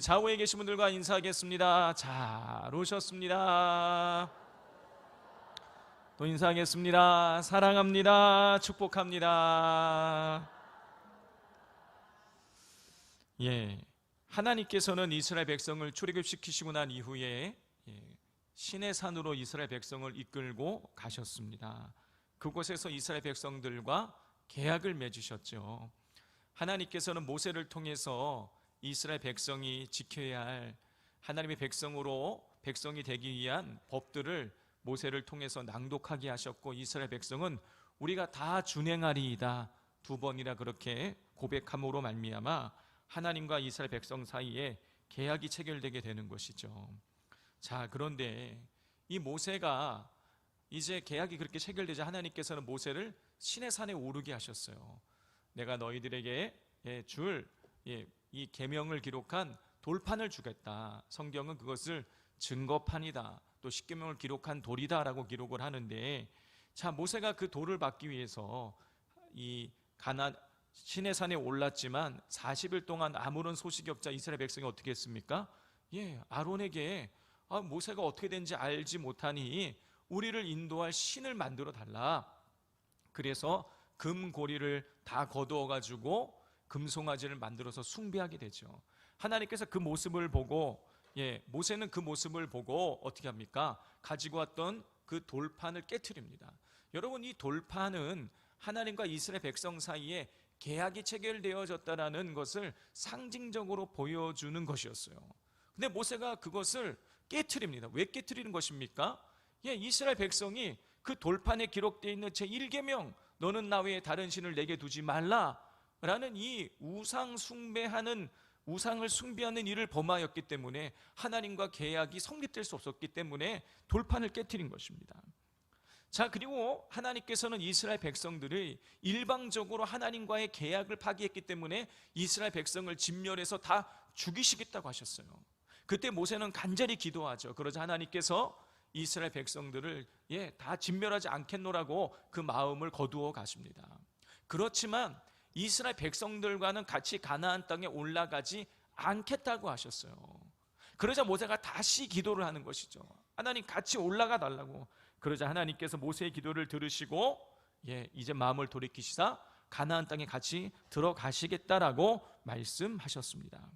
좌우에 계신 분들과 인사하겠습니다. 잘 오셨습니다. 또 인사하겠습니다. 사랑합니다. 축복합니다. 하나님께서는 이스라엘 백성을 출애굽시키시고 난 이후에 시내 산으로 이스라엘 백성을 이끌고 가셨습니다. 그곳에서 이스라엘 백성들과 계약을 맺으셨죠. 하나님께서는 모세를 통해서 이스라엘 백성이 지켜야 할 하나님의 백성이 되기 위한 법들을 모세를 통해서 낭독하게 하셨고, 이스라엘 백성은 우리가 다 준행하리이다 2번이나 그렇게 고백함으로 말미암아 하나님과 이스라엘 백성 사이에 계약이 체결되게 되는 것이죠. 자, 그런데 이 모세가 이제 계약이 그렇게 체결되자 하나님께서는 모세를 시내산에 오르게 하셨어요. 내가 너희들에게 줄 이 계명을 기록한 돌판을 주겠다. 성경은 그것을 증거판이다, 또 십계명을 기록한 돌이다 라고 기록을 하는데, 자, 모세가 그 돌을 받기 위해서 이 시내산에 올랐지만 40일 동안 아무런 소식이 없자 이스라엘 백성이 어떻게 했습니까? 아론에게 모세가 어떻게 된지 알지 못하니 우리를 인도할 신을 만들어 달라. 그래서 금고리를 다 거두어 가지고 금송아지를 만들어서 숭배하게 되죠. 하나님께서 그 모습을 보고 모세는 그 모습을 보고 어떻게 합니까? 가지고 왔던 그 돌판을 깨트립니다. 여러분, 이 돌판은 하나님과 이스라엘 백성 사이에 계약이 체결되어졌다라는 것을 상징적으로 보여주는 것이었어요. 근데 모세가 그것을 깨트립니다. 왜 깨트리는 것입니까? 이스라엘 백성이 그 돌판에 기록되어 있는 제1계명, 너는 나 외에 다른 신을 내게 두지 말라 라는 이 우상을 숭배하는 일을 범하였기 때문에 하나님과 계약이 성립될 수 없었기 때문에 돌판을 깨트린 것입니다. 자, 그리고 하나님께서는 이스라엘 백성들이 일방적으로 하나님과의 계약을 파기했기 때문에 이스라엘 백성을 진멸해서 다 죽이시겠다고 하셨어요. 그때 모세는 간절히 기도하죠. 그러자 하나님께서 이스라엘 백성들을 다 진멸하지 않겠노라고 그 마음을 거두어 가십니다. 그렇지만 이스라엘 백성들과는 같이 가나안 땅에 올라가지 않겠다고 하셨어요. 그러자 모세가 다시 기도를 하는 것이죠. 하나님, 같이 올라가 달라고. 그러자 하나님께서 모세의 기도를 들으시고 이제 마음을 돌이키시사 가나안 땅에 같이 들어가시겠다라고 말씀하셨습니다.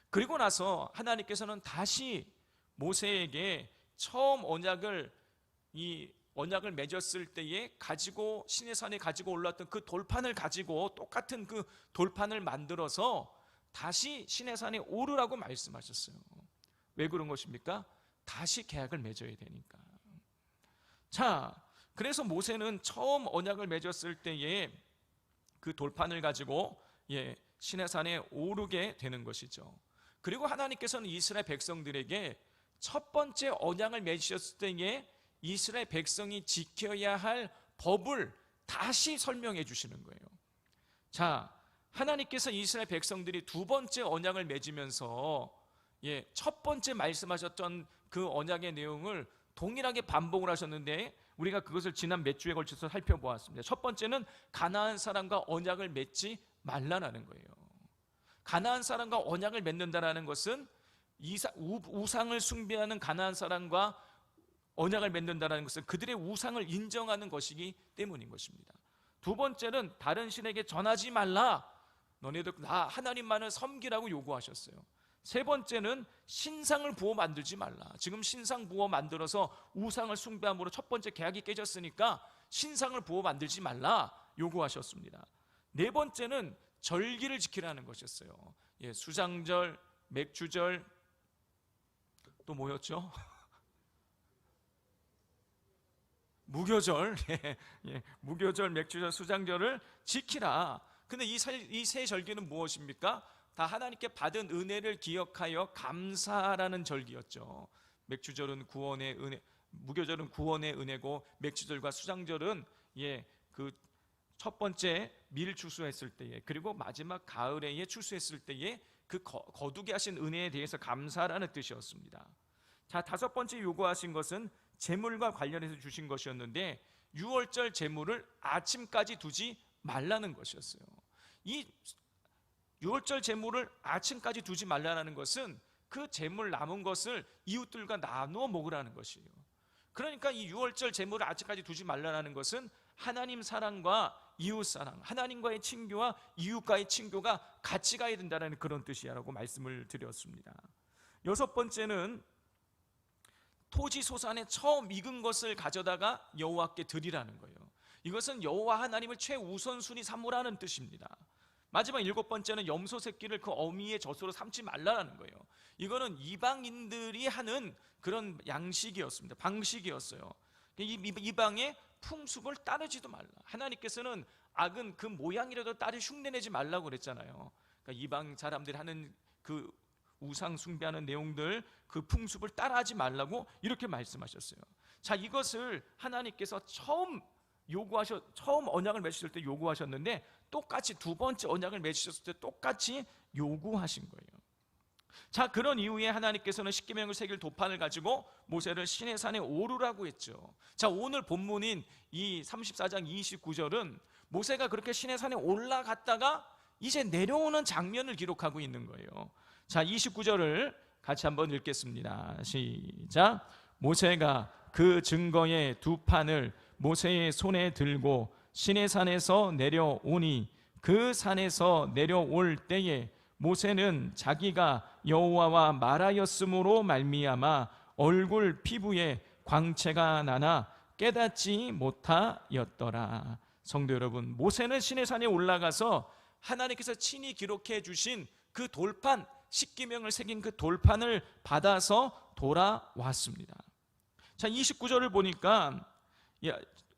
그리고 나서 하나님께서는 다시 모세에게 처음 언약을 맺었을 때에 시내산에 가지고 올랐던 그 돌판을 가지고 똑같은 그 돌판을 만들어서 다시 시내산에 오르라고 말씀하셨어요. 왜 그런 것입니까? 다시 계약을 맺어야 되니까. 자, 그래서 모세는 처음 언약을 맺었을 때에 그 돌판을 가지고 시내산에 오르게 되는 것이죠. 그리고 하나님께서는 이스라엘 백성들에게 첫 번째 언약을 맺으셨을 때에 이스라엘 백성이 지켜야 할 법을 다시 설명해 주시는 거예요. 자, 하나님께서 이스라엘 백성들이 두 번째 언약을 맺으면서 첫 번째 말씀하셨던 그 언약의 내용을 동일하게 반복을 하셨는데, 우리가 그것을 지난 몇 주에 걸쳐서 살펴보았습니다. 첫 번째는 가나안 사람과 언약을 맺지 말라는 거예요. 가나안 사람과 언약을 맺는다라는 것은 우상을 숭배하는 가나안 사람과 언약을 맺는다는 것은 그들의 우상을 인정하는 것이기 때문인 것입니다. 두 번째는 다른 신에게 전하지 말라. 너네들 나 하나님만을 섬기라고 요구하셨어요. 세 번째는 신상을 부어 만들지 말라. 지금 신상 부어 만들어서 우상을 숭배함으로 첫 번째 계약이 깨졌으니까 신상을 부어 만들지 말라 요구하셨습니다. 네 번째는 절기를 지키라는 것이었어요. 수장절, 맥주절, 또 뭐였죠? 무교절, 무교절, 맥주절, 수장절을 지키라. 근데 이 세 절기는 무엇입니까? 다 하나님께 받은 은혜를 기억하여 감사라는 절기였죠. 맥주절은 구원의 은혜, 무교절은 구원의 은혜고, 맥주절과 수장절은 그 첫 번째 밀 추수했을 때에, 그리고 마지막 가을에 추수했을 때에 그 거두게 하신 은혜에 대해서 감사라는 뜻이었습니다. 자, 다섯 번째 요구하신 것은 제물과 관련해서 주신 것이었는데, 유월절 제물을 아침까지 두지 말라는 것이었어요. 이 유월절 제물을 아침까지 두지 말라는 것은 그 제물 남은 것을 이웃들과 나누어 먹으라는 것이에요. 그러니까 이 유월절 제물을 아침까지 두지 말라는 것은 하나님 사랑과 이웃 사랑, 하나님과의 친교와 이웃과의 친교가 같이 가야 된다는 그런 뜻이라고 말씀을 드렸습니다. 여섯 번째는 토지 소산에 처음 익은 것을 가져다가 여호와께 드리라는 거예요. 이것은 여호와 하나님을 최우선순위 삼으라는 뜻입니다. 마지막 일곱 번째는 염소 새끼를 그 어미의 젖으로 삼지 말라는 거예요. 이거는 이방인들이 하는 그런 양식이었습니다. 방식이었어요. 이방의 풍습을 따르지도 말라. 하나님께서는 악은 그 모양이라도 따르 흉내내지 말라고 그랬잖아요. 그러니까 이방 사람들이 하는 그 우상 숭배하는 내용들, 그 풍습을 따라하지 말라고 이렇게 말씀하셨어요. 자, 이것을 하나님께서 처음 언약을 맺으실 때 요구하셨는데, 똑같이 두 번째 언약을 맺으셨을 때 똑같이 요구하신 거예요. 자, 그런 이후에 하나님께서는 십계명을 새길 도판을 가지고 모세를 시내 산에 오르라고 했죠. 자, 오늘 본문인 이 34장 29절은 모세가 그렇게 시내 산에 올라갔다가 이제 내려오는 장면을 기록하고 있는 거예요. 자, 29절을 같이 한번 읽겠습니다. 시작. 모세가 그 증거의 두 판을 모세의 손에 들고 시내산에서 내려오니 그 산에서 내려올 때에 모세는 자기가 여호와와 말하였으므로 말미암아 얼굴 피부에 광채가 나나 깨닫지 못하였더라. 성도 여러분, 모세는 시내산에 올라가서 하나님께서 친히 기록해 주신 그 돌판, 십계명을 새긴 그 돌판을 받아서 돌아왔습니다. 자, 29절을 보니까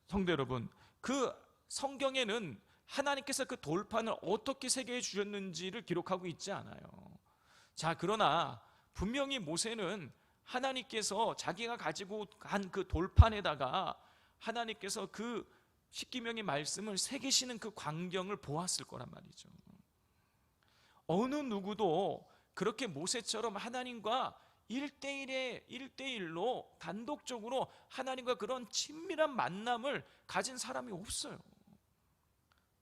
성도 여러분, 그 성경에는 하나님께서 그 돌판을 어떻게 새겨 주셨는지를 기록하고 있지 않아요. 자, 그러나 분명히 모세는 하나님께서 자기가 가지고 간 그 돌판에다가 하나님께서 그 십계명의 말씀을 새기시는 그 광경을 보았을 거란 말이죠. 어느 누구도 그렇게 모세처럼 하나님과 1대1로 단독적으로 하나님과 그런 친밀한 만남을 가진 사람이 없어요.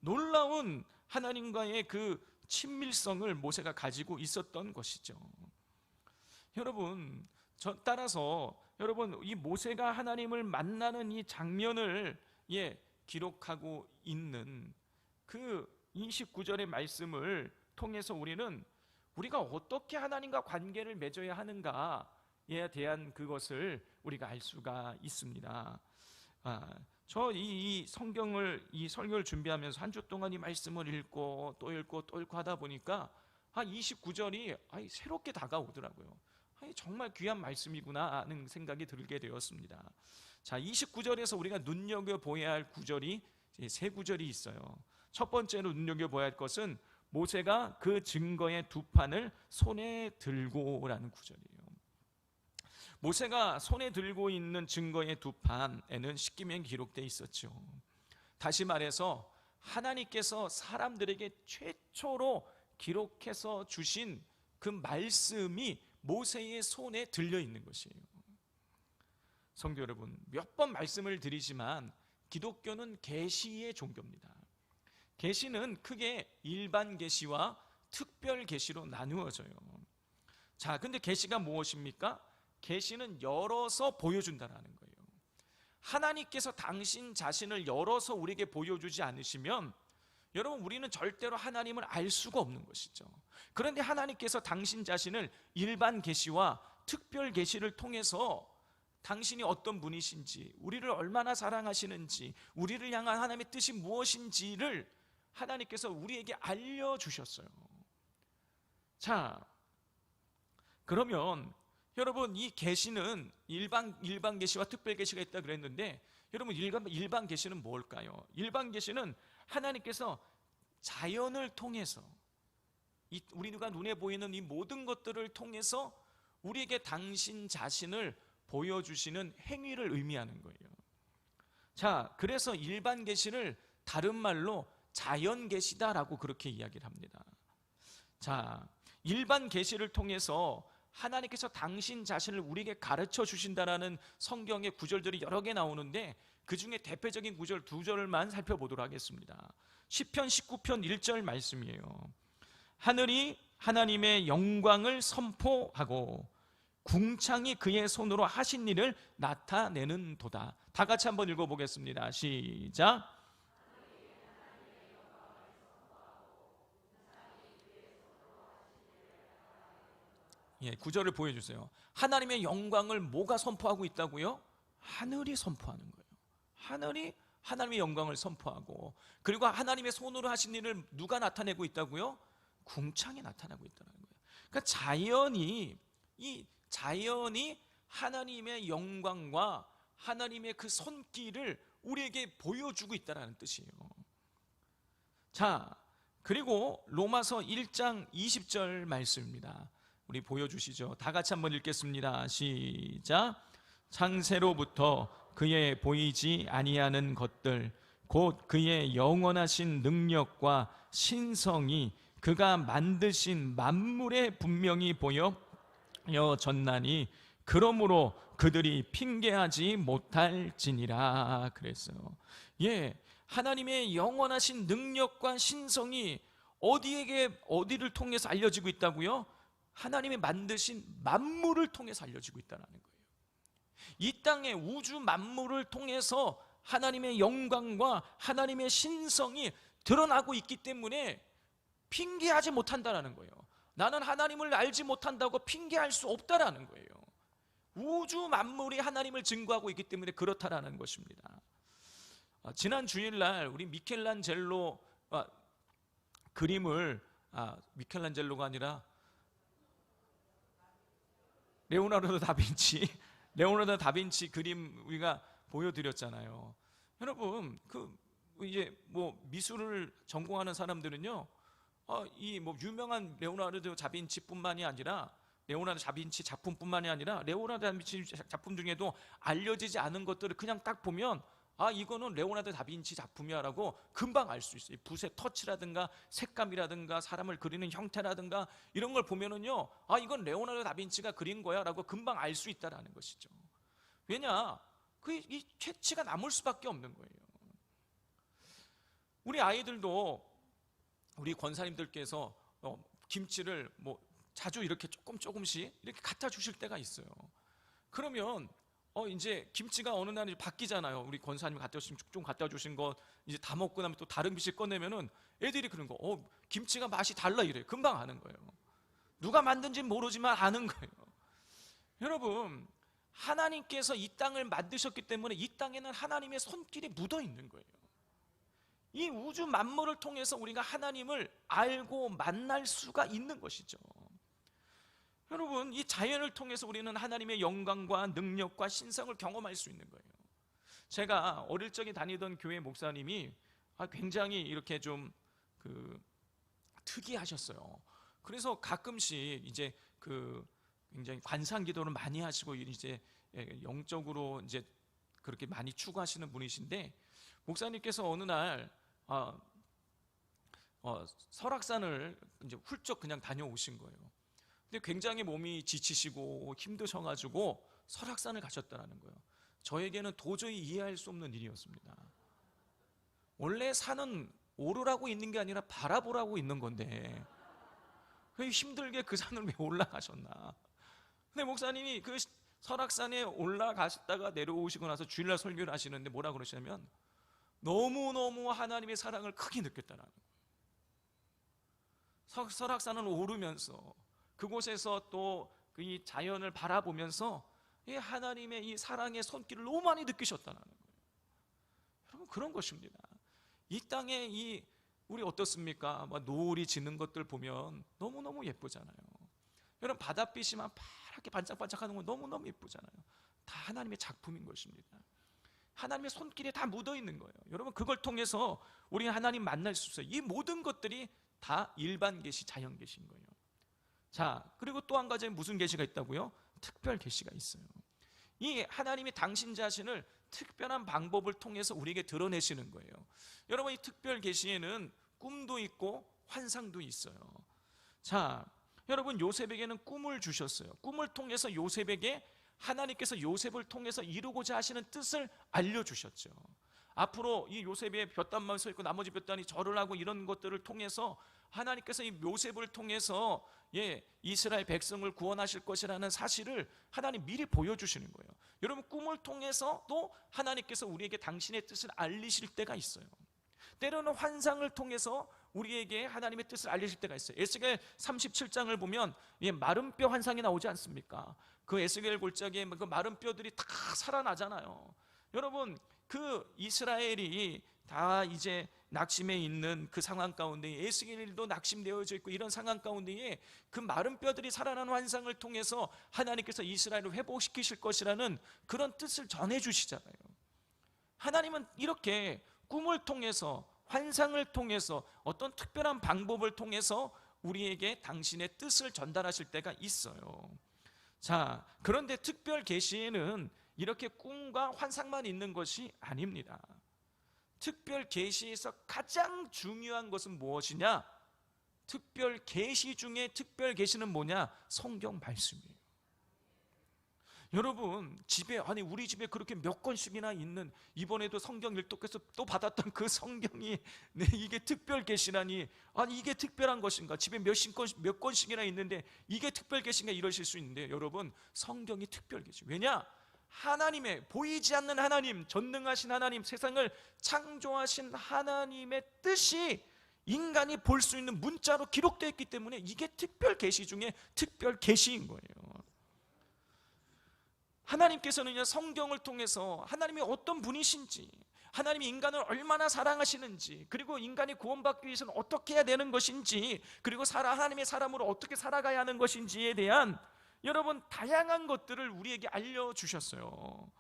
놀라운 하나님과의 그 친밀성을 모세가 가지고 있었던 것이죠. 여러분, 따라서 여러분, 이 모세가 하나님을 만나는 이 장면을 기록하고 있는 그 29절의 말씀을 통해서 우리가 어떻게 하나님과 관계를 맺어야 하는가에 대한 그것을 우리가 알 수가 있습니다. 저 이 성경을, 이 설교를 준비하면서 한 주 동안 이 말씀을 읽고 또 읽고 또 읽고 하다 보니까 29절이 새롭게 다가오더라고요. 정말 귀한 말씀이구나 하는 생각이 들게 되었습니다. 자, 29절에서 우리가 눈여겨보아야 할 구절이 세 구절이 있어요. 첫 번째로 눈여겨보아야 할 것은 모세가 그 증거의 두 판을 손에 들고라는 구절이에요. 모세가 손에 들고 있는 증거의 두 판에는 십계명이 기록되어 있었죠. 다시 말해서 하나님께서 사람들에게 최초로 기록해서 주신 그 말씀이 모세의 손에 들려 있는 것이에요. 성도 여러분, 몇 번 말씀을 드리지만 기독교는 계시의 종교입니다. 계시는 크게 일반 계시와 특별 계시로 나누어져요. 자, 근데 계시가 무엇입니까? 계시는 열어서 보여준다라는 거예요. 하나님께서 당신 자신을 열어서 우리에게 보여주지 않으시면 여러분, 우리는 절대로 하나님을 알 수가 없는 것이죠. 그런데 하나님께서 당신 자신을 일반 계시와 특별 계시를 통해서 당신이 어떤 분이신지, 우리를 얼마나 사랑하시는지, 우리를 향한 하나님의 뜻이 무엇인지를 하나님께서 우리에게 알려주셨어요. 자, 그러면 여러분, 이 계시는 일반 계시와 특별 계시가 있다 그랬는데, 여러분, 일반 계시는 뭘까요? 일반 계시는 하나님께서 자연을 통해서 우리가 눈에 보이는 이 모든 것들을 통해서 우리에게 당신 자신을 보여주시는 행위를 의미하는 거예요. 자, 그래서 일반 계시를 다른 말로 자연 계시다라고 그렇게 이야기를 합니다. 자, 일반 계시를 통해서 하나님께서 당신 자신을 우리에게 가르쳐 주신다라는 성경의 구절들이 여러 개 나오는데, 그 중에 대표적인 구절 두 절만 살펴보도록 하겠습니다. 시편 19편 1절 말씀이에요. 하늘이 하나님의 영광을 선포하고 궁창이 그의 손으로 하신 일을 나타내는 도다. 다 같이 한번 읽어보겠습니다. 시작. 예, 구절을 보여주세요. 하나님의 영광을 뭐가 선포하고 있다고요? 하늘이 선포하는 거예요. 하늘이 하나님의 영광을 선포하고, 그리고 하나님의 손으로 하신 일을 누가 나타내고 있다고요? 궁창이 나타나고 있다는 거예요. 그러니까 자연이 하나님의 영광과 하나님의 그 손길을 우리에게 보여주고 있다는 뜻이에요. 자, 그리고 로마서 1장 20절 말씀입니다. 우리 보여주시죠. 다 같이 한번 읽겠습니다. 시작. 창세로부터 그의 보이지 아니하는 것들 곧 그의 영원하신 능력과 신성이 그가 만드신 만물에 분명히 보여졌나니 그러므로 그들이 핑계하지 못할지니라 그랬어요. 예, 하나님의 영원하신 능력과 신성이 어디를 통해서 알려지고 있다고요? 하나님이 만드신 만물을 통해서 알려지고 있다는 거예요. 이 땅의 우주 만물을 통해서 하나님의 영광과 하나님의 신성이 드러나고 있기 때문에 핑계하지 못한다는 거예요. 나는 하나님을 알지 못한다고 핑계할 수 없다라는 거예요. 우주 만물이 하나님을 증거하고 있기 때문에 그렇다라는 것입니다. 지난 주일날 우리 미켈란젤로 그림을 미켈란젤로가 아니라 레오나르도 다빈치 그림 우리가 보여드렸잖아요. 여러분, 이제 미술을 전공하는 사람들은요, 이 유명한 레오나르도 다빈치뿐만이 아니라 레오나르도 다빈치 작품뿐만이 아니라 레오나르도 다빈치 작품 중에도 알려지지 않은 것들을 그냥 딱 보면 이거는 레오나르도 다빈치 작품이야라고 금방 알 수 있어요. 붓의 터치라든가 색감이라든가 사람을 그리는 형태라든가 이런 걸 보면은요, 이건 레오나르도 다빈치가 그린 거야라고 금방 알 수 있다라는 것이죠. 왜냐? 이 채취가 남을 수밖에 없는 거예요. 우리 아이들도 우리 권사님들께서 김치를 자주 이렇게 조금씩 이렇게 갖다 주실 때가 있어요. 그러면 이제 김치가 어느 날 바뀌잖아요. 우리 권사님이 좀 갖다 주신 거 이제 다 먹고 나면 또 다른 김치 꺼내면은 애들이 그런 거, 김치가 맛이 달라 이래. 금방 아는 거예요. 누가 만든지는 모르지만 아는 거예요. 여러분, 하나님께서 이 땅을 만드셨기 때문에 이 땅에는 하나님의 손길이 묻어 있는 거예요. 이 우주 만물을 통해서 우리가 하나님을 알고 만날 수가 있는 것이죠. 여러분, 이 자연을 통해서 우리는 하나님의 영광과 능력과 신성을 경험할 수 있는 거예요. 제가 어릴 적에 다니던 교회 목사님이 굉장히 이렇게 좀 특이하셨어요. 그래서 가끔씩 이제 굉장히 관상 기도를 많이 하시고 이제 영적으로 이제 그렇게 많이 추구하시는 분이신데, 목사님께서 어느 날 설악산을 이제 훌쩍 그냥 다녀오신 거예요. 근데 굉장히 몸이 지치시고 힘드셔가지고 설악산을 가셨다는 거예요. 저에게는 도저히 이해할 수 없는 일이었습니다. 원래 산은 오르라고 있는 게 아니라 바라보라고 있는 건데 힘들게 그 산을 왜 올라가셨나. 근데 목사님이 그 설악산에 올라가셨다가 내려오시고 나서 주일날 설교를 하시는데 뭐라 그러시냐면 너무너무 하나님의 사랑을 크게 느꼈다는 거예요. 설악산을 오르면서 그곳에서 또 이 자연을 바라보면서 이 하나님의 이 사랑의 손길을 너무 많이 느끼셨다는 거예요. 여러분, 그런 것입니다. 이 땅에 우리 어떻습니까? 노을이 지는 것들 보면 너무너무 예쁘잖아요. 여러분, 바닷빛이만 파랗게 반짝반짝하는 건 너무너무 예쁘잖아요. 다 하나님의 작품인 것입니다. 하나님의 손길에 다 묻어 있는 거예요. 여러분, 그걸 통해서 우리가 하나님 만날 수 있어요. 이 모든 것들이 다 일반 계시, 자연 계시인 거예요. 자, 그리고 또 한 가지 무슨 계시가 있다고요? 특별 계시가 있어요. 이 하나님이 당신 자신을 특별한 방법을 통해서 우리에게 드러내시는 거예요. 여러분, 이 특별 계시에는 꿈도 있고 환상도 있어요. 자, 여러분, 요셉에게는 꿈을 주셨어요. 꿈을 통해서 요셉에게 하나님께서 요셉을 통해서 이루고자 하시는 뜻을 알려주셨죠. 앞으로 이 요셉의 볕단만 서 있고 나머지 볕단이 절을 하고 이런 것들을 통해서 하나님께서 이 요셉을 통해서 이스라엘 백성을 구원하실 것이라는 사실을 하나님 미리 보여주시는 거예요. 여러분, 꿈을 통해서도 하나님께서 우리에게 당신의 뜻을 알리실 때가 있어요. 때로는 환상을 통해서 우리에게 하나님의 뜻을 알리실 때가 있어요. 에스겔 37장을 보면 마른 뼈 환상이 나오지 않습니까? 그 에스겔 골짜기에 그 마른 뼈들이 다 살아나잖아요. 여러분, 그 이스라엘이 다 이제 낙심해 있는 그 상황 가운데 에스겔도 낙심되어져 있고 이런 상황 가운데에 그 마른 뼈들이 살아나는 환상을 통해서 하나님께서 이스라엘을 회복시키실 것이라는 그런 뜻을 전해주시잖아요. 하나님은 이렇게 꿈을 통해서, 환상을 통해서, 어떤 특별한 방법을 통해서 우리에게 당신의 뜻을 전달하실 때가 있어요. 자, 그런데 특별 계시에는 이렇게 꿈과 환상만 있는 것이 아닙니다. 특별 계시에서 가장 중요한 것은 무엇이냐? 특별 계시 중에 특별 계시는 뭐냐? 성경 말씀이에요. 여러분, 우리 집에 그렇게 몇 권씩이나 있는, 이번에도 성경 일독에서 또 받았던 그 성경이 이게 특별 계시라니, 이게 특별한 것인가? 집에 몇 권씩이나 있는데 이게 특별 계시인가? 이러실 수 있는데, 여러분, 성경이 특별 계시. 왜냐? 하나님의, 보이지 않는 하나님, 전능하신 하나님, 세상을 창조하신 하나님의 뜻이 인간이 볼 수 있는 문자로 기록되어 있기 때문에 이게 특별 계시 중에 특별 계시인 거예요. 하나님께서는 성경을 통해서 하나님이 어떤 분이신지, 하나님이 인간을 얼마나 사랑하시는지, 그리고 인간이 구원받기 위해서는 어떻게 해야 되는 것인지, 그리고 하나님의 사람으로 어떻게 살아가야 하는 것인지에 대한 여러분 다양한 것들을 우리에게 알려주셨어요.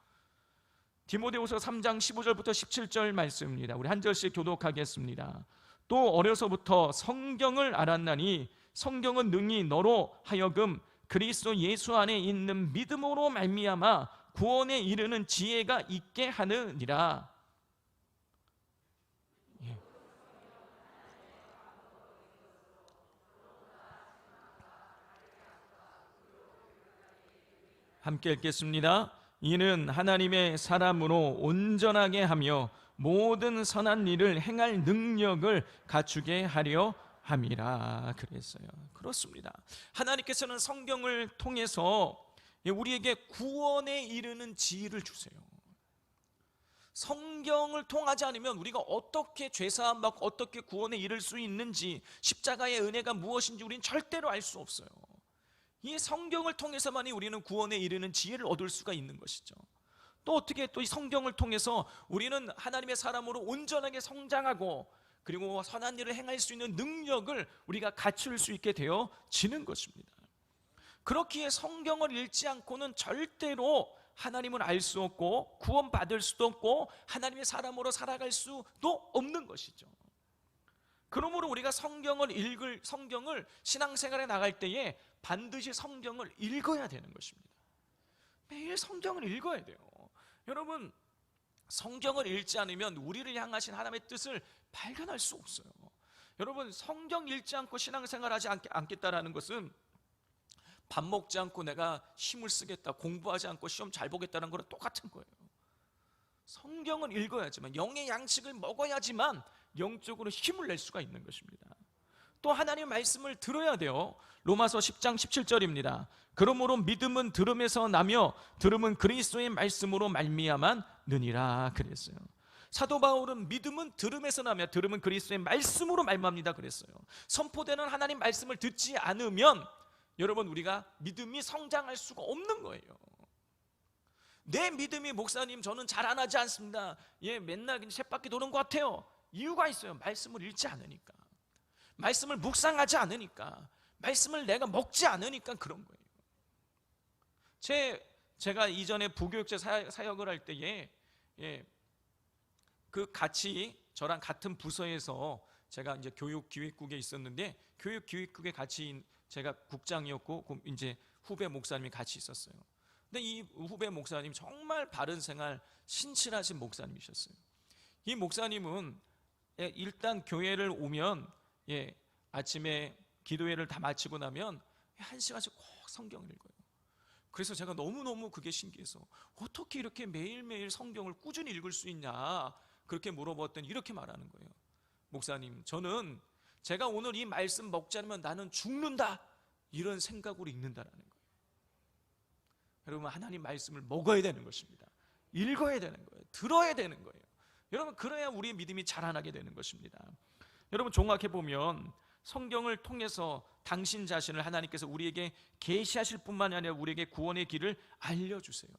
디모데후서 3장 15절부터 17절 말씀입니다. 우리 한 절씩 교독하겠습니다. 또 어려서부터 성경을 알았나니 성경은 능히 너로 하여금 그리스도 예수 안에 있는 믿음으로 말미암아 구원에 이르는 지혜가 있게 하느니라. 함께 읽겠습니다. 이는 하나님의 사람으로 온전하게 하며 모든 선한 일을 행할 능력을 갖추게 하려 함이라 그랬어요. 그렇습니다. 하나님께서는 성경을 통해서 우리에게 구원에 이르는 지혜를 주세요. 성경을 통하지 않으면 우리가 어떻게 죄사함 받고 어떻게 구원에 이를 수 있는지, 십자가의 은혜가 무엇인지 우리는 절대로 알 수 없어요. 이 성경을 통해서만이 우리는 구원에 이르는 지혜를 얻을 수가 있는 것이죠. 또 어떻게 또 이 성경을 통해서 우리는 하나님의 사람으로 온전하게 성장하고 그리고 선한 일을 행할 수 있는 능력을 우리가 갖출 수 있게 되어지는 것입니다. 그렇기에 성경을 읽지 않고는 절대로 하나님을 알 수 없고 구원받을 수도 없고 하나님의 사람으로 살아갈 수도 없는 것이죠. 그러므로 우리가 성경을 신앙생활에 나갈 때에 반드시 성경을 읽어야 되는 것입니다. 매일 성경을 읽어야 돼요. 여러분, 성경을 읽지 않으면 우리를 향하신 하나님의 뜻을 발견할 수 없어요. 여러분, 성경 읽지 않고 신앙생활하지 않겠다라는 것은 밥 먹지 않고 내가 힘을 쓰겠다, 공부하지 않고 시험 잘 보겠다는 거랑 똑같은 거예요. 성경을 읽어야지만, 영의 양식을 먹어야지만 영적으로 힘을 낼 수가 있는 것입니다. 또 하나님의 말씀을 들어야 돼요. 로마서 10장 17절입니다. 그러므로 믿음은 들음에서 나며 들음은 그리스도의 말씀으로 말미암아 느니라 그랬어요. 사도 바울은 믿음은 들음에서 나며 들음은 그리스도의 말씀으로 말미암니다 그랬어요. 선포되는 하나님 말씀을 듣지 않으면 여러분, 우리가 믿음이 성장할 수가 없는 거예요. 내 믿음이, 목사님 저는 잘 안 하지 않습니다, 맨날 쳇바퀴 도는 것 같아요. 이유가 있어요. 말씀을 읽지 않으니까, 말씀을 묵상하지 않으니까, 말씀을 내가 먹지 않으니까 그런 거예요. 제가 이전에 부교육자 사역을 할 때에 같이 저랑 같은 부서에서 제가 이제 교육기획국에 있었는데, 교육기획국에 같이 제가 국장이었고 이제 후배 목사님이 같이 있었어요. 근데 이 후배 목사님 정말 바른 생활 신실하신 목사님이셨어요. 이 목사님은 일단 교회를 오면 아침에 기도회를 다 마치고 나면 1시간씩 꼭 성경을 읽어요. 그래서 제가 너무너무 그게 신기해서 어떻게 이렇게 매일매일 성경을 꾸준히 읽을 수 있냐 그렇게 물어봤더니 이렇게 말하는 거예요. 목사님, 저는 제가 오늘 이 말씀 먹지 않으면 나는 죽는다, 이런 생각으로 읽는다라는 거예요. 여러분, 하나님 말씀을 먹어야 되는 것입니다. 읽어야 되는 거예요. 들어야 되는 거예요. 여러분, 그래야 우리의 믿음이 자라나게 되는 것입니다. 여러분, 종합해 보면 성경을 통해서 당신 자신을 하나님께서 우리에게 계시하실 뿐만 아니라 우리에게 구원의 길을 알려주세요.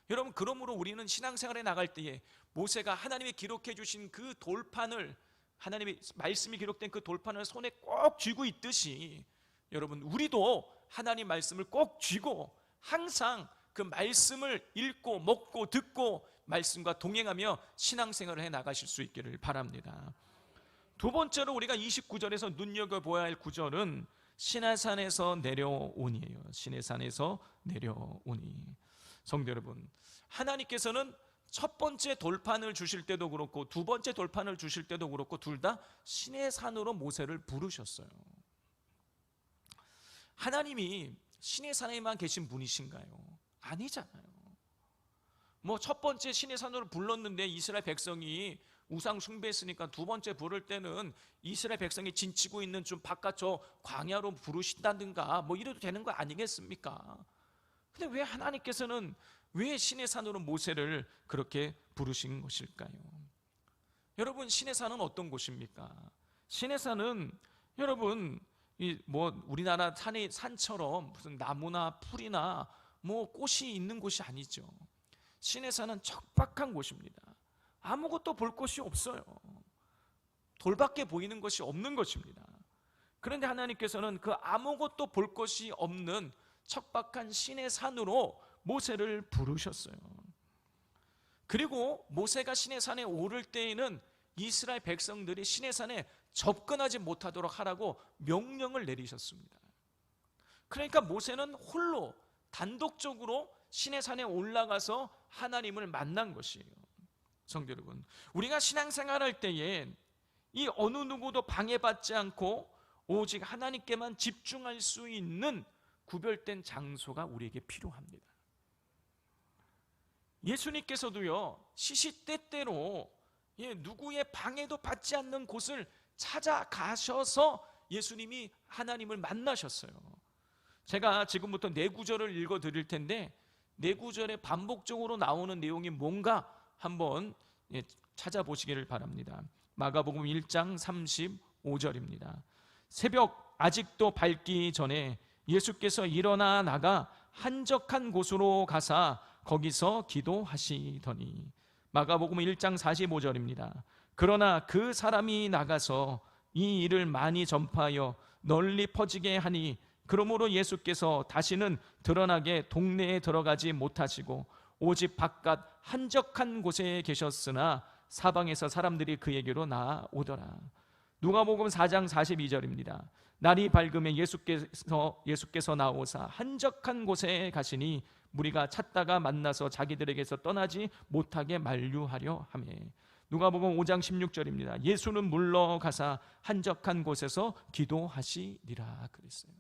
여러분, 그러므로 우리는 신앙생활에 나갈 때에 모세가 하나님이 기록해 주신 그 돌판을, 하나님의 말씀이 기록된 그 돌판을 손에 꼭 쥐고 있듯이 여러분, 우리도 하나님 말씀을 꼭 쥐고 항상 그 말씀을 읽고 먹고 듣고 말씀과 동행하며 신앙생활을 해 나가실 수 있기를 바랍니다. 두 번째로 우리가 29절에서 눈여겨보아야 할 구절은 시내산에서 내려오니예요. 시내산에서 내려오니. 성도 여러분, 하나님께서는 첫 번째 돌판을 주실 때도 그렇고 두 번째 돌판을 주실 때도 그렇고 둘 다 시내산으로 모세를 부르셨어요. 하나님이 시내산에만 계신 분이신가요? 아니잖아요. 뭐 첫 번째 시내산으로 불렀는데 이스라엘 백성이 우상 숭배했으니까 두 번째 부를 때는 이스라엘 백성이 진치고 있는 좀 바깥쪽 광야로 부르신다든가 뭐 이래도 되는 거 아니겠습니까? 근데 왜 하나님께서는 왜 시내산으로 모세를 그렇게 부르신 것일까요? 여러분, 시내산은 어떤 곳입니까? 시내산은 여러분 뭐 우리나라 산처럼 무슨 나무나 풀이나 뭐 꽃이 있는 곳이 아니죠. 시내산은 척박한 곳입니다. 아무것도 볼 것이 없어요. 돌밖에 보이는 것이 없는 것입니다. 그런데 하나님께서는 그 아무것도 볼 것이 없는 척박한 시내산으로 모세를 부르셨어요. 그리고 모세가 시내산에 오를 때에는 이스라엘 백성들이 시내산에 접근하지 못하도록 하라고 명령을 내리셨습니다. 그러니까 모세는 홀로 단독적으로 시내산에 올라가서 하나님을 만난 것이에요. 성도 여러분, 우리가 신앙생활할 때에 이 어느 누구도 방해받지 않고 오직 하나님께만 집중할 수 있는 구별된 장소가 우리에게 필요합니다. 예수님께서도요, 시시때때로 누구의 방해도 받지 않는 곳을 찾아가셔서 예수님이 하나님을 만나셨어요. 제가 지금부터 네 구절을 읽어 드릴 텐데 네 구절에 반복적으로 나오는 내용이 뭔가 한번 찾아보시기를 바랍니다. 마가복음 1장 35절입니다. 새벽 아직도 밝기 전에 예수께서 일어나 나가 한적한 곳으로 가사 거기서 기도하시더니. 마가복음 1장 45절입니다. 그러나 그 사람이 나가서 이 일을 많이 전파하여 널리 퍼지게 하니 그러므로 예수께서 다시는 드러나게 동네에 들어가지 못하시고 오직 바깥 한적한 곳에 계셨으나 사방에서 사람들이 그에게로 나아오더라. 누가복음 4장 42절입니다. 날이 밝음에 예수께서 나오사 한적한 곳에 가시니 무리가 찾다가 만나서 자기들에게서 떠나지 못하게 만류하려 하며. 누가복음 5장 16절입니다. 예수는 물러가사 한적한 곳에서 기도하시니라 그랬어요.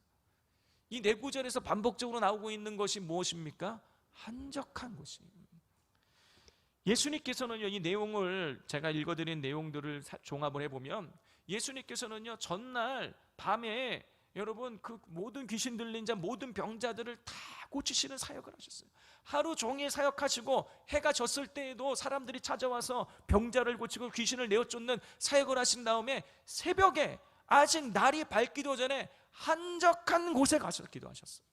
이 네 구절에서 반복적으로 나오고 있는 것이 무엇입니까? 한적한 곳이에요. 예수님께서는요, 이 내용을 제가 읽어드린 내용들을 종합을 해보면 예수님께서는요, 전날 밤에 여러분 그 모든 귀신 들린 자, 모든 병자들을 다 고치시는 사역을 하셨어요. 하루 종일 사역하시고 해가 졌을 때에도 사람들이 찾아와서 병자를 고치고 귀신을 내어쫓는 사역을 하신 다음에 새벽에 아직 날이 밝기도 전에 한적한 곳에 가서 기도하셨어요.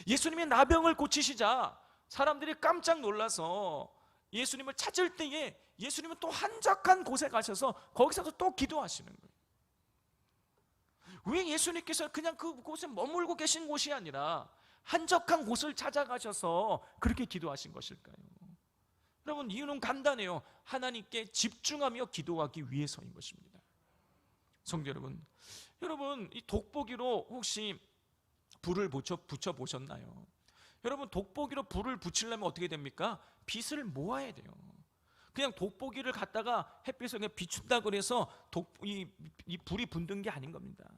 예수님이 나병을 고치시자 사람들이 깜짝 놀라서 예수님을 찾을 때에 예수님은 또 한적한 곳에 가셔서 거기서도 또 기도하시는 거예요. 왜 예수님께서 그냥 그곳에 머물고 계신 곳이 아니라 한적한 곳을 찾아가셔서 그렇게 기도하신 것일까요? 여러분, 이유는 간단해요. 하나님께 집중하며 기도하기 위해서인 것입니다. 성도 여러분, 이 돋보기로 혹시 불을 붙여 보셨나요? 여러분, 돋보기로 불을 붙이려면 어떻게 됩니까? 빛을 모아야 돼요. 그냥 돋보기를 갖다가 햇빛에 비춘다 그래서 이 불이 붙는 게 아닌 겁니다.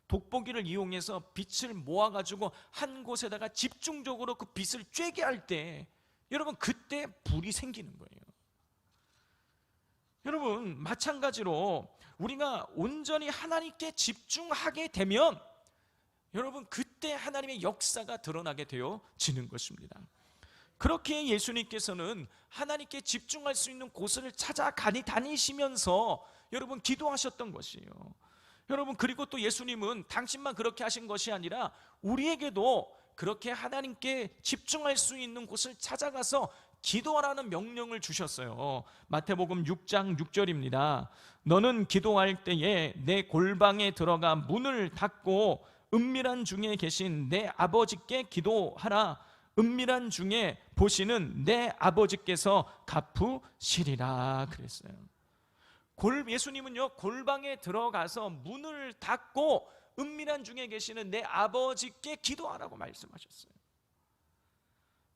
돋보기를 이용해서 빛을 모아가지고 한 곳에다가 집중적으로 그 빛을 쬐게 할 때 여러분 그때 불이 생기는 거예요. 여러분, 마찬가지로 우리가 온전히 하나님께 집중하게 되면 여러분, 그때 하나님의 역사가 드러나게 되어지는 것입니다. 그렇게 예수님께서는 하나님께 집중할 수 있는 곳을 다니시면서 여러분 기도하셨던 것이에요. 여러분, 그리고 또 예수님은 당신만 그렇게 하신 것이 아니라 우리에게도 그렇게 하나님께 집중할 수 있는 곳을 찾아가서 기도하라는 명령을 주셨어요. 마태복음 6장 6절입니다. 너는 기도할 때에 내 골방에 들어가 문을 닫고 은밀한 중에 계신 내 아버지께 기도하라. 은밀한 중에 보시는 내 아버지께서 갚으시리라 그랬어요. 예수님은요, 골방에 들어가서 문을 닫고 은밀한 중에 계시는 내 아버지께 기도하라고 말씀하셨어요.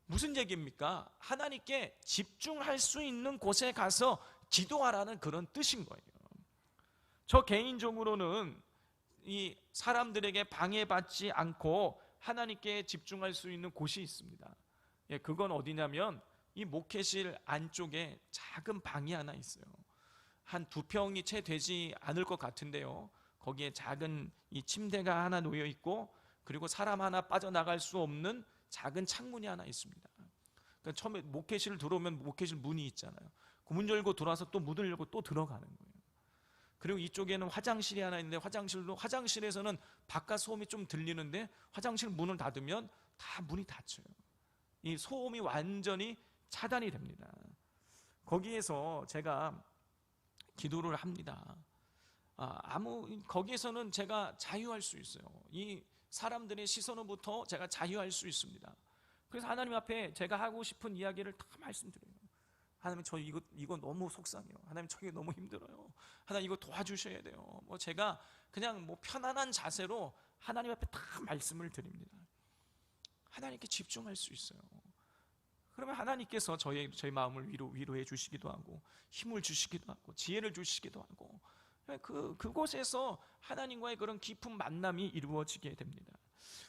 무슨 얘기입니까? 하나님께 집중할 수 있는 곳에 가서 기도하라는 그런 뜻인 거예요. 저 개인적으로는 이 사람들에게 방해받지 않고 하나님께 집중할 수 있는 곳이 있습니다. 그건 어디냐면 이 목회실 안쪽에 작은 방이 하나 있어요. 한 2평이 채 되지 않을 것 같은데요, 거기에 작은 이 침대가 하나 놓여 있고, 그리고 사람 하나 빠져나갈 수 없는 작은 창문이 하나 있습니다. 그러니까 처음에 목회실 들어오면 목회실 문이 있잖아요. 그 문 열고 들어와서 또 문을 열고 또 들어가는 거예요. 그리고 이쪽에는 화장실이 하나 있는데 화장실에서는 바깥 소음이 좀 들리는데 화장실 문을 닫으면 다 문이 닫혀요. 이 소음이 완전히 차단이 됩니다. 거기에서 제가 기도를 합니다. 거기에서는 제가 자유할 수 있어요. 이 사람들의 시선으로부터 제가 자유할 수 있습니다. 그래서 하나님 앞에 제가 하고 싶은 이야기를 다 말씀드려요. 하나님, 저 이거 너무 속상해요. 하나님, 저게 너무 힘들어요. 하나님, 이거 도와주셔야 돼요. 제가 그냥 편안한 자세로 하나님 앞에 다 말씀을 드립니다. 하나님께 집중할 수 있어요. 그러면 하나님께서 저희 마음을 위로해 주시기도 하고, 힘을 주시기도 하고, 지혜를 주시기도 하고, 그곳에서 하나님과의 그런 깊은 만남이 이루어지게 됩니다.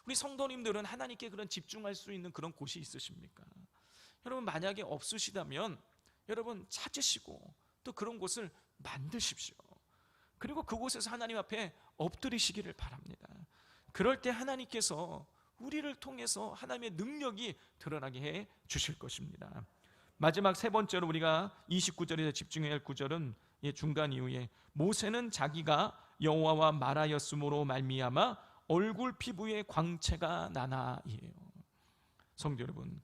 우리 성도님들은 하나님께 그런 집중할 수 있는 그런 곳이 있으십니까? 여러분, 만약에 없으시다면 여러분 찾으시고 또 그런 곳을 만드십시오. 그리고 그곳에서 하나님 앞에 엎드리시기를 바랍니다. 그럴 때 하나님께서 우리를 통해서 하나님의 능력이 드러나게 해 주실 것입니다. 마지막 세 번째로 우리가 29절에 집중해야 할 구절은 중간 이후에 모세는 자기가 여호와와 말하였으므로 말미암아 얼굴 피부에 광채가 나나이에요. 성도 여러분,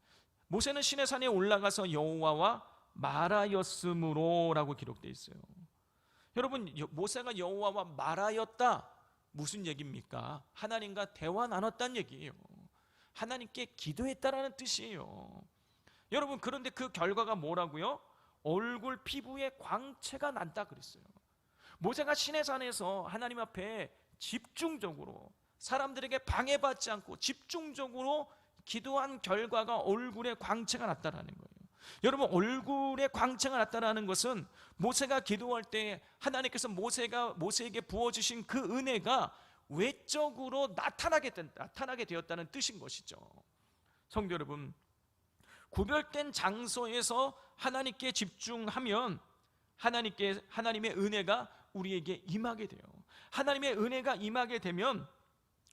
모세는 시내 산에 올라가서 여호와와 말하였으므로 라고 기록되어 있어요. 여러분, 모세가 여호와와 말하였다, 무슨 얘기입니까? 하나님과 대화 나눴다는 얘기예요. 하나님께 기도했다라는 뜻이에요. 여러분, 그런데 그 결과가 뭐라고요? 얼굴 피부에 광채가 난다 그랬어요. 모세가 시내산에서 하나님 앞에 집중적으로, 사람들에게 방해받지 않고 집중적으로 기도한 결과가 얼굴에 광채가 났다라는 거예요. 여러분, 얼굴에 광채가 났다라는 것은 모세가 기도할 때 하나님께서 모세에게 부어주신 그 은혜가 외적으로 나타나게 되었다는 뜻인 것이죠. 성도 여러분, 구별된 장소에서 하나님께 집중하면 하나님의 은혜가 우리에게 임하게 돼요. 하나님의 은혜가 임하게 되면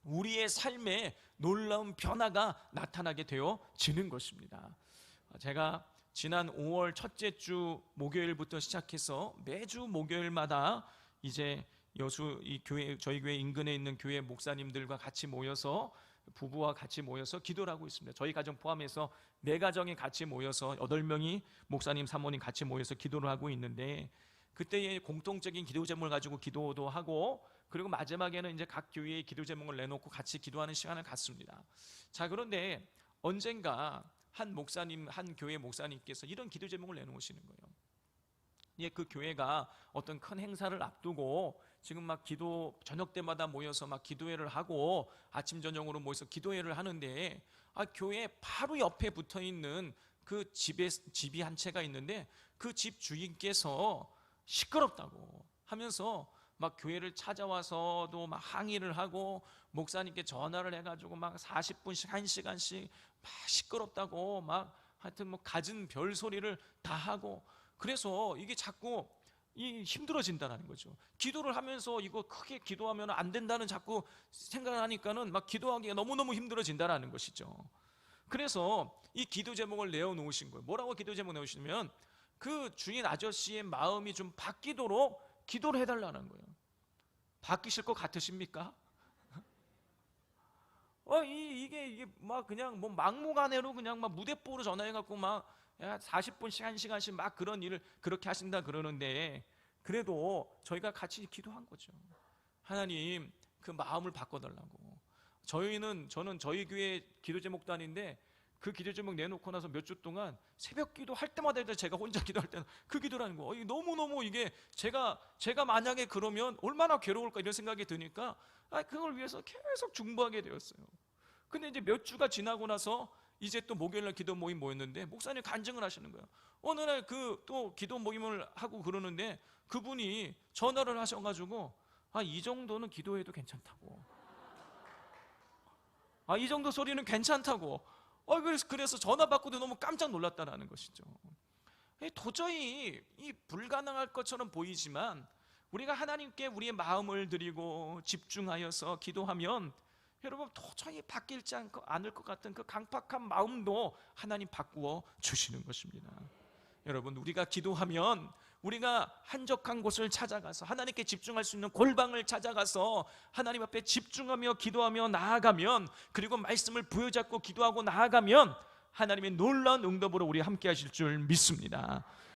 우리의 삶에 놀라운 변화가 나타나게 되어지는 것입니다. 제가 지난 5월 첫째 주 목요일부터 시작해서 매주 목요일마다 이제 저희 교회 인근에 있는 교회 목사님들과 같이 모여서, 부부와 같이 모여서 기도를 하고 있습니다. 저희 가정 포함해서 4가정이 같이 모여서 8명이 목사님, 사모님 같이 모여서 기도를 하고 있는데, 그때의 공통적인 기도 제목을 가지고 기도도 하고, 그리고 마지막에는 이제 각 교회의 기도 제목을 내놓고 같이 기도하는 시간을 갖습니다. 자, 그런데 언젠가 한 교회 목사님께서 이런 기도 제목을 내놓으시는 거예요. 그 교회가 어떤 큰 행사를 앞두고 지금 막 저녁 때마다 모여서 막 기도회를 하고 아침 저녁으로 모여서 기도회를 하는데, 교회 바로 옆에 붙어 있는 그 집이 한 채가 있는데 그 집 주인께서 시끄럽다고 하면서 막 교회를 찾아와서도 막 항의를 하고, 목사님께 전화를 해가지고 막 40분씩 1시간씩 막 시끄럽다고 막 하여튼 뭐 갖은 별 소리를 다 하고, 그래서 이게 자꾸 힘들어진다는 거죠. 기도를 하면서 이거 크게 기도하면 안 된다는 자꾸 생각을 하니까는 막 기도하기가 너무너무 힘들어진다는 것이죠. 그래서 이 기도 제목을 내어놓으신 거예요. 뭐라고 기도 제목 내오시면 그 주인 아저씨의 마음이 좀 바뀌도록 기도를 해달라는 거예요. 바뀌실 것 같으십니까? 이게 막 그냥 뭐 막무가내로 그냥 막 무대뽀로 전화해갖고 막 40분씩 1시간씩 막 그런 일을 그렇게 하신다 그러는데, 그래도 저희가 같이 기도한 거죠. 하나님 그 마음을 바꿔달라고. 저는 저희 교회 기도 제목도 아닌데 그 기도 제목 내놓고 나서 몇 주 동안 새벽 기도 할 때마다 제가 혼자 기도할 때는 그 기도라는 거. 너무너무 이게 제가 만약에 그러면 얼마나 괴로울까 이런 생각이 드니까 그걸 위해서 계속 중보하게 되었어요. 근데 이제 몇 주가 지나고 나서 이제 또 목요일날 기도 모임 모였는데 목사님 간증을 하시는 거예요. 어느 날 그 또 기도 모임을 하고 그러는데 그분이 전화를 하셔가지고 이 정도는 기도해도 괜찮다고, 이 정도 소리는 괜찮다고. 그래서 전화 받고도 너무 깜짝 놀랐다는 것이죠. 도저히 불가능할 것처럼 보이지만 우리가 하나님께 우리의 마음을 드리고 집중하여서 기도하면 여러분 도저히 바뀌지 않을 것 같은 그 강팍한 마음도 하나님 바꾸어 주시는 것입니다. 여러분, 우리가 기도하면 우리가 한적한 곳을 찾아가서 하나님께 집중할 수 있는 골방을 찾아가서 하나님 앞에 집중하며 기도하며 나아가면, 그리고 말씀을 부여잡고 기도하고 나아가면 하나님의 놀라운 응답으로 우리 함께 하실 줄 믿습니다.